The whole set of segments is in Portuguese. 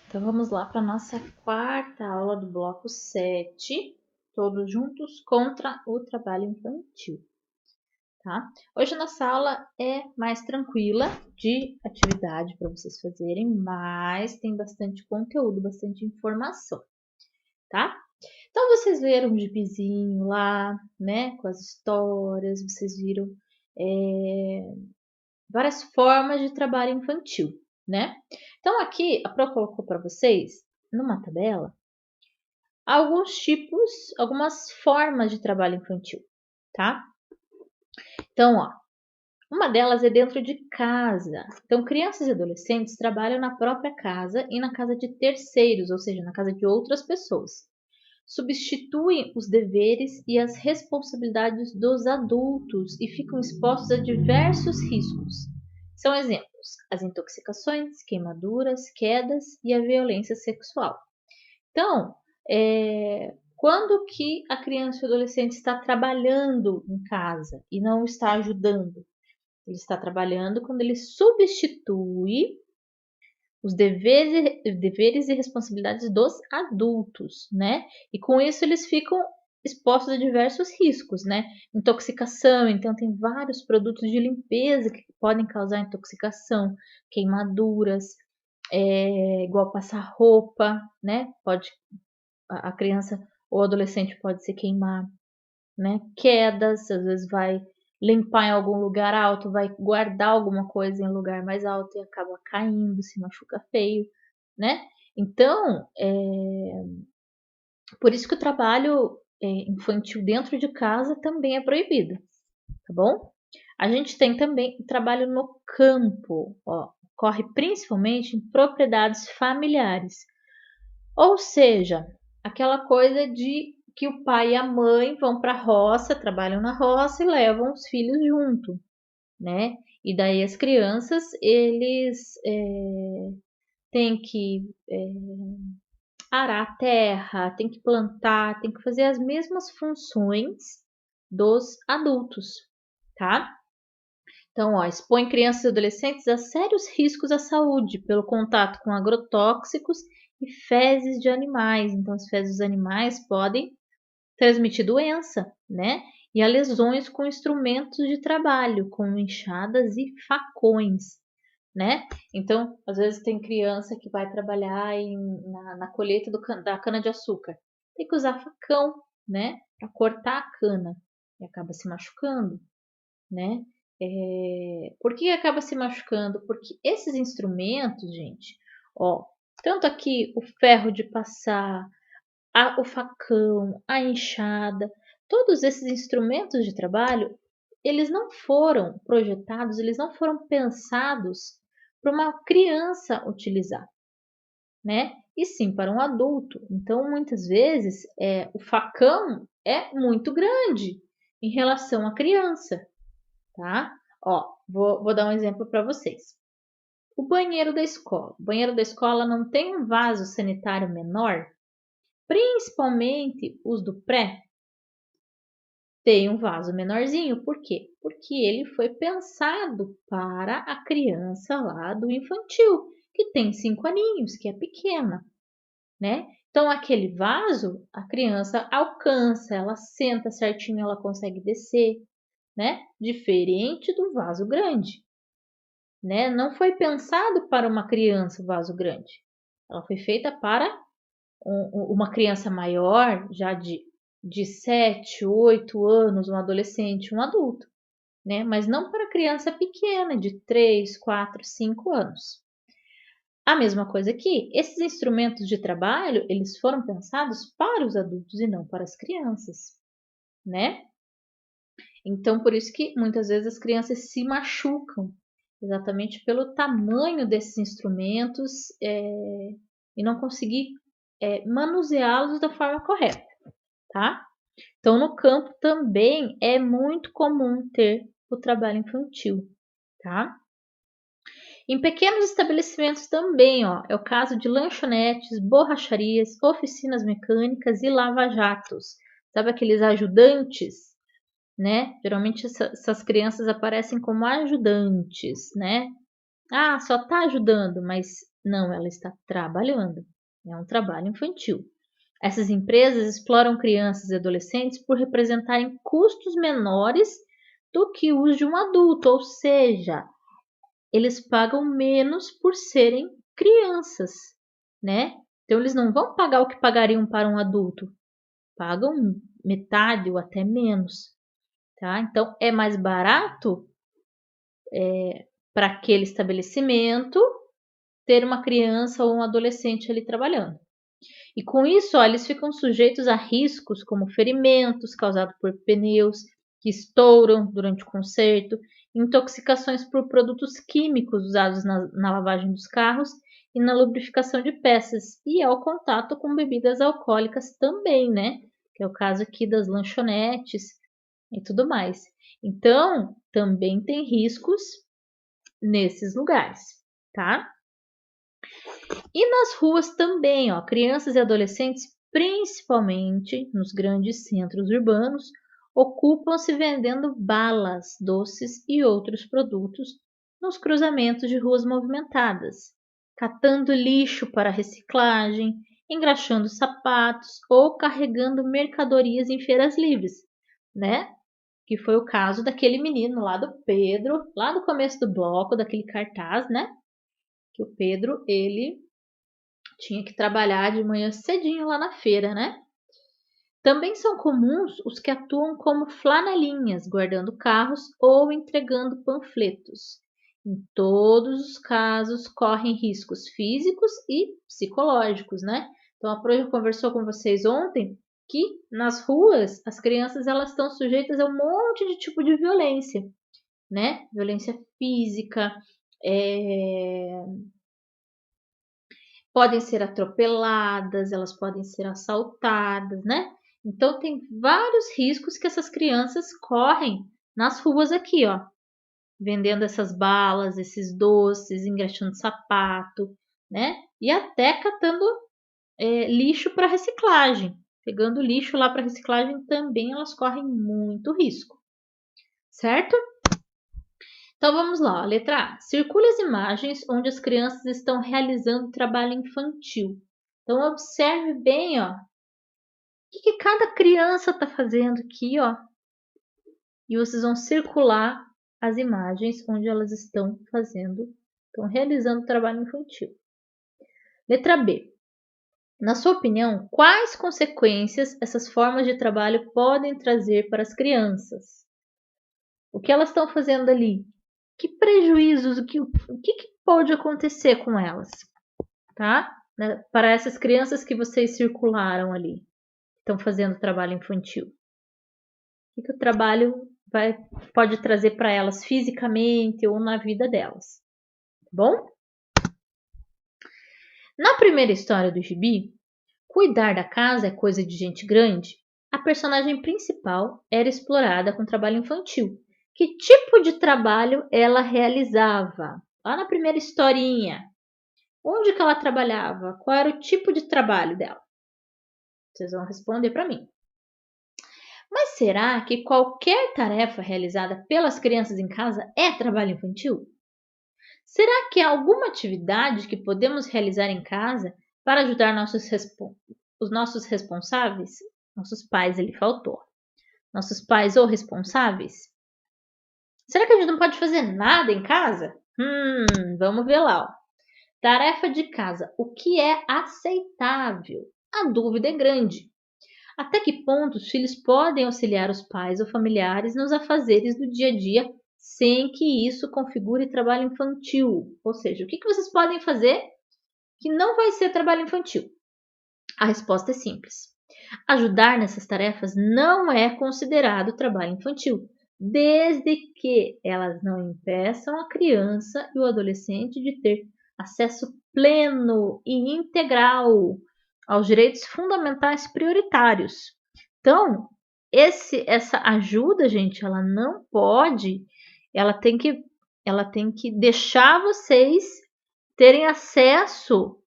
Então vamos lá para a nossa quarta aula do bloco 7, todos juntos contra o trabalho infantil, tá? Hoje a nossa aula é mais tranquila de atividade para vocês fazerem, mas tem bastante conteúdo, bastante informação, tá? Então vocês viram um gibizinho lá, né, com as histórias, vocês viram várias formas de trabalho infantil, né? Então aqui a Pro colocou para vocês numa tabela alguns tipos, algumas formas de trabalho infantil, tá? Então, ó, uma delas é dentro de casa. Então, crianças e adolescentes trabalham na própria casa e na casa de terceiros, ou seja, na casa de outras pessoas. Substituem os deveres e as responsabilidades dos adultos e ficam expostos a diversos riscos. São exemplos: as intoxicações, queimaduras, quedas e a violência sexual. Então, quando que a criança e o adolescente está trabalhando em casa e não está ajudando? Ele está trabalhando quando ele substitui os deveres e responsabilidades dos adultos, né? E com isso eles ficam expostos a diversos riscos, né? Intoxicação, então tem vários produtos de limpeza que podem causar intoxicação, queimaduras, igual passar roupa, né? Pode a criança ou adolescente pode se queimar, né? Quedas, às vezes vai limpar em algum lugar alto, vai guardar alguma coisa em um lugar mais alto e acaba caindo, se machuca feio, né? Então, por isso que o trabalho infantil dentro de casa também é proibido, tá bom? A gente tem também o trabalho no campo, ó, ocorre principalmente em propriedades familiares, ou seja, aquela coisa de que o pai e a mãe vão para a roça, trabalham na roça e levam os filhos junto, né? E daí as crianças, eles têm que arar a terra, têm que plantar, têm que fazer as mesmas funções dos adultos, tá? Então, ó, expõe crianças e adolescentes a sérios riscos à saúde pelo contato com agrotóxicos e fezes de animais. Então, as fezes dos animais podem transmitir doença, né? E a lesões com instrumentos de trabalho, como enxadas e facões, né? Então, às vezes tem criança que vai trabalhar na colheita da cana-de-açúcar. Tem que usar facão, né? Para cortar a cana e acaba se machucando, né? Por que acaba se machucando? Porque esses instrumentos, gente, ó, tanto aqui o ferro de passar, o facão, a enxada, todos esses instrumentos de trabalho, eles não foram projetados, eles não foram pensados para uma criança utilizar, né? E sim para um adulto. Então, muitas vezes, o facão é muito grande em relação à criança, tá? Ó, vou dar um exemplo para vocês. O banheiro da escola. O banheiro da escola não tem um vaso sanitário menor, principalmente os do pré, tem um vaso menorzinho. Por quê? Porque ele foi pensado para a criança lá do infantil, que tem 5 aninhos, que é pequena, né? Então, aquele vaso, a criança alcança, ela senta certinho, ela consegue descer, né? Diferente do vaso grande, né? Não foi pensado para uma criança o vaso grande. Ela foi feita para uma criança maior, já de 7, 8 anos, um adolescente, um adulto, né? Mas não para criança pequena, de 3, 4, 5 anos. A mesma coisa aqui, esses instrumentos de trabalho, eles foram pensados para os adultos e não para as crianças, né? Então, por isso que muitas vezes as crianças se machucam, exatamente pelo tamanho desses instrumentos e não conseguir manuseá-los da forma correta, tá? Então, no campo também é muito comum ter o trabalho infantil, tá? Em pequenos estabelecimentos também, ó, é o caso de lanchonetes, borracharias, oficinas mecânicas e lava-jatos. Sabe aqueles ajudantes, né? Geralmente essas crianças aparecem como ajudantes, né? Ah, só tá ajudando, mas Não, ela está trabalhando. É um trabalho infantil. Essas empresas exploram crianças e adolescentes por representarem custos menores do que os de um adulto, ou seja, eles pagam menos por serem crianças, né? Então eles não vão pagar o que pagariam para um adulto, pagam metade ou até menos, tá? Então é mais barato para aquele estabelecimento ter uma criança ou um adolescente ali trabalhando. E com isso, ó, eles ficam sujeitos a riscos como ferimentos causados por pneus que estouram durante o conserto, intoxicações por produtos químicos usados na lavagem dos carros e na lubrificação de peças, e ao contato com bebidas alcoólicas também, né? Que é o caso aqui das lanchonetes e tudo mais. Então, também tem riscos nesses lugares, tá? E nas ruas também, ó, crianças e adolescentes, principalmente nos grandes centros urbanos, ocupam-se vendendo balas, doces e outros produtos nos cruzamentos de ruas movimentadas, catando lixo para reciclagem, engraxando sapatos ou carregando mercadorias em feiras livres, né? Que foi o caso daquele menino lá do Pedro, lá no começo do bloco, daquele cartaz, né? Que o Pedro, ele tinha que trabalhar de manhã cedinho lá na feira, né? Também são comuns os que atuam como flanelinhas, guardando carros ou entregando panfletos. Em todos os casos, correm riscos físicos e psicológicos, né? Então, a Pro já conversou com vocês ontem que nas ruas as crianças elas estão sujeitas a um monte de tipo de violência, né? Violência física, podem ser atropeladas, elas podem ser assaltadas, né? Então tem vários riscos que essas crianças correm nas ruas aqui, ó, vendendo essas balas, esses doces, engraxando sapato, né? E até catando lixo para reciclagem. Pegando lixo lá para reciclagem também elas correm muito risco, certo? Então vamos lá, letra A. Circule as imagens onde as crianças estão realizando trabalho infantil. Então observe bem, ó, o que cada criança está fazendo aqui, ó. E vocês vão circular as imagens onde elas estão realizando trabalho infantil. Letra B. Na sua opinião, quais consequências essas formas de trabalho podem trazer para as crianças? O que elas estão fazendo ali? Que prejuízos, o que pode acontecer com elas, tá? Para essas crianças que vocês circularam ali, estão fazendo trabalho infantil. O que o trabalho pode trazer para elas fisicamente ou na vida delas, tá bom? Na primeira história do gibi, Cuidar da Casa é Coisa de Gente Grande, a personagem principal era explorada com trabalho infantil. Que tipo de trabalho ela realizava? Lá na primeira historinha, onde que ela trabalhava? Qual era o tipo de trabalho dela? Vocês vão responder para mim. Mas será que qualquer tarefa realizada pelas crianças em casa é trabalho infantil? Será que há alguma atividade que podemos realizar em casa para ajudar os nossos responsáveis? Nossos pais, ele faltou. Nossos pais ou responsáveis? Será que a gente não pode fazer nada em casa? Vamos ver lá. Ó. Tarefa de casa. O que é aceitável? A dúvida é grande. Até que ponto os filhos podem auxiliar os pais ou familiares nos afazeres do dia a dia sem que isso configure trabalho infantil? Ou seja, o que vocês podem fazer que não vai ser trabalho infantil? A resposta é simples. Ajudar nessas tarefas não é considerado trabalho infantil, desde que elas não impeçam a criança e o adolescente de ter acesso pleno e integral aos direitos fundamentais prioritários. Então, essa ajuda, gente, ela não pode, ela tem que deixar vocês terem acesso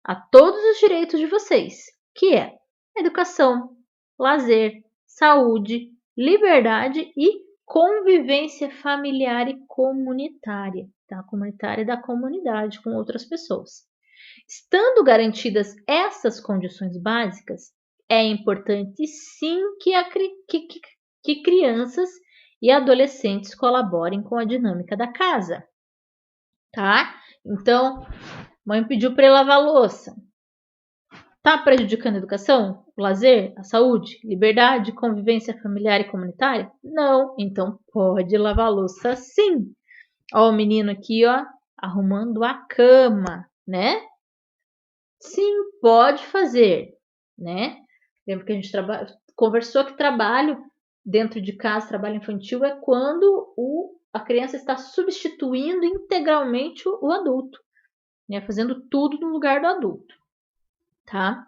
a todos os direitos de vocês, que é educação, lazer, saúde, liberdade e convivência familiar e comunitária, tá? Comunitária da comunidade com outras pessoas. Estando garantidas essas condições básicas, é importante sim que crianças e adolescentes colaborem com a dinâmica da casa, tá? Então, mãe pediu para ele lavar a louça. Tá prejudicando a educação, o lazer, a saúde, liberdade, convivência familiar e comunitária? Não, então pode lavar a louça sim. Ó, o menino aqui, ó, arrumando a cama, né? Sim, pode fazer, né? Lembra que a gente conversou que trabalho dentro de casa, trabalho infantil, é quando a criança está substituindo integralmente o adulto, né? Fazendo tudo no lugar do adulto, tá?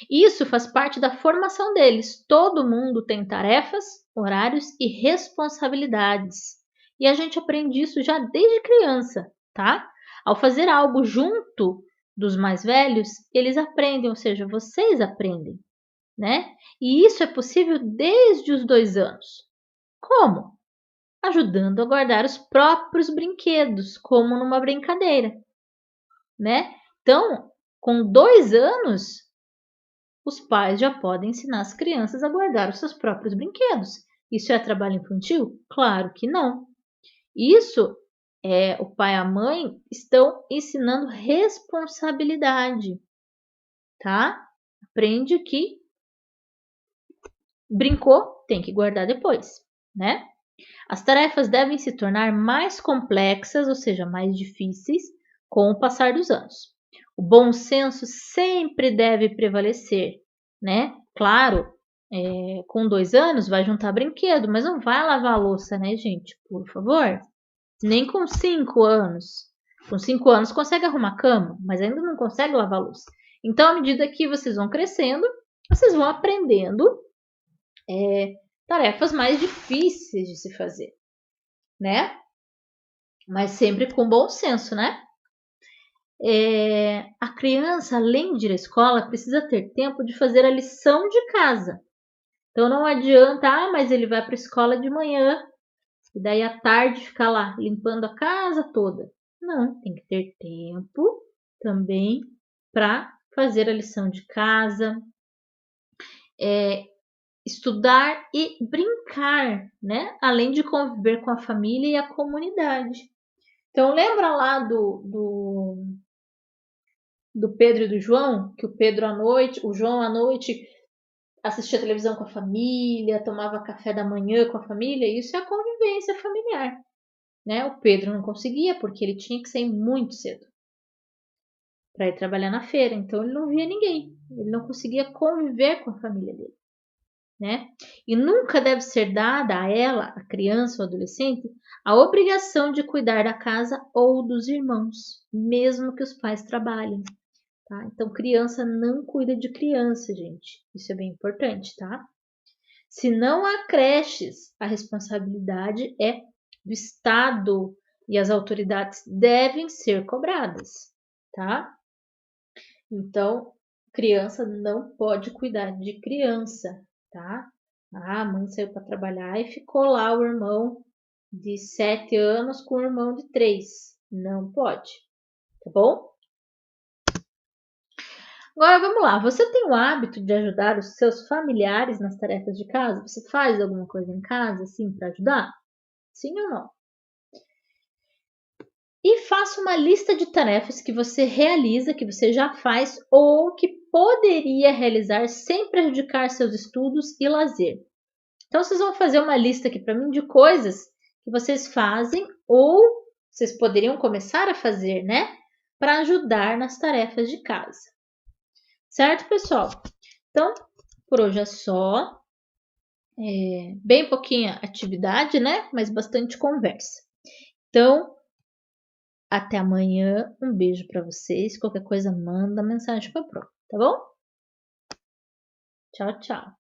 Isso faz parte da formação deles. Todo mundo tem tarefas, horários e responsabilidades. E a gente aprende isso já desde criança, tá? Ao fazer algo junto dos mais velhos, eles aprendem, ou seja, vocês aprendem, né? E isso é possível desde os 2 anos. Como? Ajudando a guardar os próprios brinquedos, como numa brincadeira, né? Então, com 2 anos, os pais já podem ensinar as crianças a guardar os seus próprios brinquedos. Isso é trabalho infantil? Claro que não. Isso é o pai e a mãe estão ensinando responsabilidade, tá? Aprende que brincou, tem que guardar depois, né? As tarefas devem se tornar mais complexas, ou seja, mais difíceis, com o passar dos anos. O bom senso sempre deve prevalecer, né? Claro, com 2 anos vai juntar brinquedo, mas não vai lavar a louça, né, gente? Por favor. Nem com 5 anos. Com 5 anos consegue arrumar a cama, mas ainda não consegue lavar a louça. Então, à medida que vocês vão crescendo, vocês vão aprendendo tarefas mais difíceis de se fazer, né? Mas sempre com bom senso, né? A criança, além de ir à escola, precisa ter tempo de fazer a lição de casa. Então não adianta, mas ele vai para a escola de manhã e daí à tarde ficar lá limpando a casa toda. Não, tem que ter tempo também para fazer a lição de casa, estudar e brincar, né? Além de conviver com a família e a comunidade. Então lembra lá do Pedro e do João, que o Pedro à noite, o João à noite assistia televisão com a família, tomava café da manhã com a família, isso é a convivência familiar, né? O Pedro não conseguia porque ele tinha que sair muito cedo para ir trabalhar na feira, então ele não via ninguém, ele não conseguia conviver com a família dele, né? E nunca deve ser dada a ela, a criança ou adolescente, a obrigação de cuidar da casa ou dos irmãos, mesmo que os pais trabalhem. Tá? Então, criança não cuida de criança, gente. Isso é bem importante, tá? Se não há creches, a responsabilidade é do Estado e as autoridades devem ser cobradas, tá? Então, criança não pode cuidar de criança, tá? Ah, a mãe saiu para trabalhar e ficou lá o irmão de 7 anos com o irmão de 3. Não pode, tá bom? Agora vamos lá, você tem o hábito de ajudar os seus familiares nas tarefas de casa? Você faz alguma coisa em casa assim para ajudar? Sim ou não? E faça uma lista de tarefas que você realiza, que você já faz ou que poderia realizar sem prejudicar seus estudos e lazer. Então vocês vão fazer uma lista aqui para mim de coisas que vocês fazem ou vocês poderiam começar a fazer, né? Para ajudar nas tarefas de casa. Certo, pessoal? Então, por hoje é só. Bem pouquinha atividade, né? Mas bastante conversa. Então, até amanhã. Um beijo para vocês. Qualquer coisa, manda mensagem para a Pro, tá bom? Tchau, tchau.